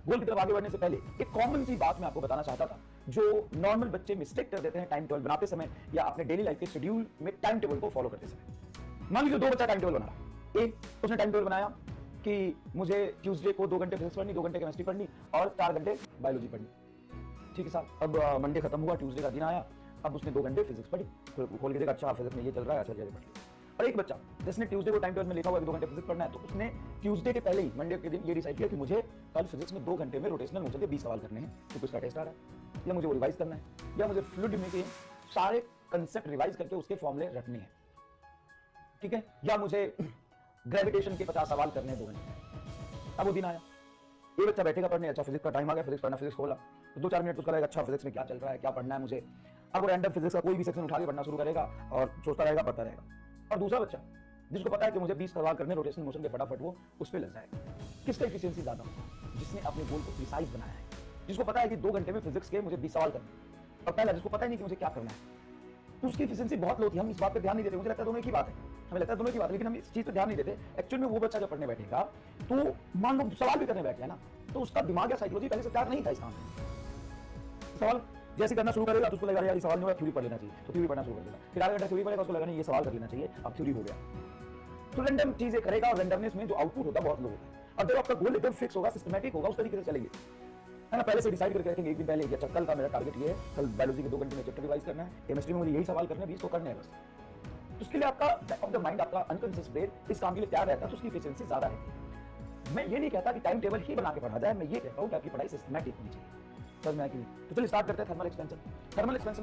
गोल की तरफ आगे बढ़ने से पहले एक कॉमन सी बात मैं आपको बताना चाहता था, जो नॉर्मल बच्चे मिस्टेक कर देते हैं टाइम टेबल बनाते समय या अपने डेली लाइफ के शेड्यूल में टाइम टेबल को फॉलो करते समय। मान लीजिए दो बच्चा टाइम टेबल बना रहा, एक उसने टाइम टेबल बनाया कि मुझे ट्यूसडे को 2 घंटे फिजिक्स पढ़नी, 2 घंटे केमिस्ट्री पढ़नी और 4 घंटे बायोलॉजी पढ़नी। ठीक है साहब, अब मंडे खत्म हुआ, ट्यूसडे का दिन आया, अब उसने 2 घंटे फिजिक्स पढ़ी, खोल के देखा अच्छा फिजिक्स में ये चल रहा है, अच्छा चलिए पढ़ लिया। और एक बच्चा जिसने ट्यूसडे को टाइम टेबल में लिखा हुआ है 2 घंटे फिजिक्स पढ़ना है, तो उसने ट्यूसडे के पहले ही मंडे के दिन ये डिसाइड किया कि मुझे कल फिजिक्स में 2 घंटे में रोटेशनल मोशन के 20 सवाल करने हैं, क्योंकि उसका टेस्ट आ रहा है, या मुझे वो रिवाइज करना है, या मुझे फ्लूइड में के सारे कंसेप्ट रिवाइज करके उसके फॉर्मूले रटने हैं। ठीक है, या मुझे ग्रेविटेशन के 50 सवाल करने हैं 2 घंटे। अब वो दिन आया, ये बच्चा बैठेगा पढ़ने, अच्छा फिजिक्स का टाइम आ गया, फिजिक्स पढ़ना, फिजिक्स खोला तो 2-4 मिनट उसका लगेगा अच्छा फिजिक्स में क्या चल रहा है, क्या पढ़ना है मुझे। अब वो रैंडम फिजिक्स का कोई भी सेक्शन उठा के पढ़ना शुरू करेगा और सोचता रहेगा, पढ़ता रहेगा। और दूसरा बच्चा जिसको पता है कि मुझे 20 सवाल करने रोटेशनल मोशन के, फटाफट वो उस पर लग जाएगा। किसका एफिशिएंसी ज्यादा होगा? जिसने अपने गोल को प्रिसाइज बनाया है, जिसको पता है कि 2 घंटे में फिजिक्स के मुझे 20 सवाल करने, और पहला जिसको पता ही नहीं कि मुझे क्या करना है, तो उसकी एफिशिएंसी बहुत लो थी। हम इस बात पर ध्यान नहीं देते, मुझे लगता है दोनों की बात है, हमें लगता है दोनों की बात है, लेकिन हम इस चीज पर ध्यान नहीं देते। एक्चुअल में वो बच्चा जब पढ़ने बैठेगा तो मान लो सवाल भी करने बैठ गया ना, तो उसका दिमाग या साइकोलॉजी पहले से तैयार नहीं था इस काम में। सवाल जैसे करना शुरू करेगा तो उसको लगेगा यार ये सवाल नहीं हुआ, थ्योरी पढ़ लेना चाहिए, तो थ्योरी पढ़ना शुरू कर देगा। फिर आधा घंटा थ्योरी पढ़ेगा, उसको लगा नहीं ये सवाल कर लेना चाहिए, अब थ्योरी हो गया। तो रैंडम चीजें करेगा और रैंडमनेस में जो आउटपुट होता है बहुत लो होता है। और जब आपका गोल एकदम फिक्स होगा, सिस्टमैटिक होगा, उस तरीके से चलेंगे, है ना, पहले से डिसाइड करके रखेंगे एक दिन पहले, अच्छा कल का मेरा टारगेट ये है, कल बायोलॉजी के 2 घंटे में चैप्टर रिवाइज करना है, केमिस्ट्री में मुझे यही सवाल करने हैं 20 तो करने हैं बस। तो उसके लिए आपका बैक ऑफ द माइंड, आपका अनकॉन्शियस ब्रेन इस काम के लिए तैयार रहता है, तो उसकी एफिशिएंसी ज्यादा रहती है। मैं ये नहीं कहता कि टाइम टेबल ही बना के पढ़ा जाए, मैं ये कहता हूँ कि आपकी पढ़ाई सिस्टमैटिक होनी चाहिए। समझ में आया कि नहीं? तो चलिए स्टार्ट करते हैं थर्मल एक्सपेंशन। Thermal expansion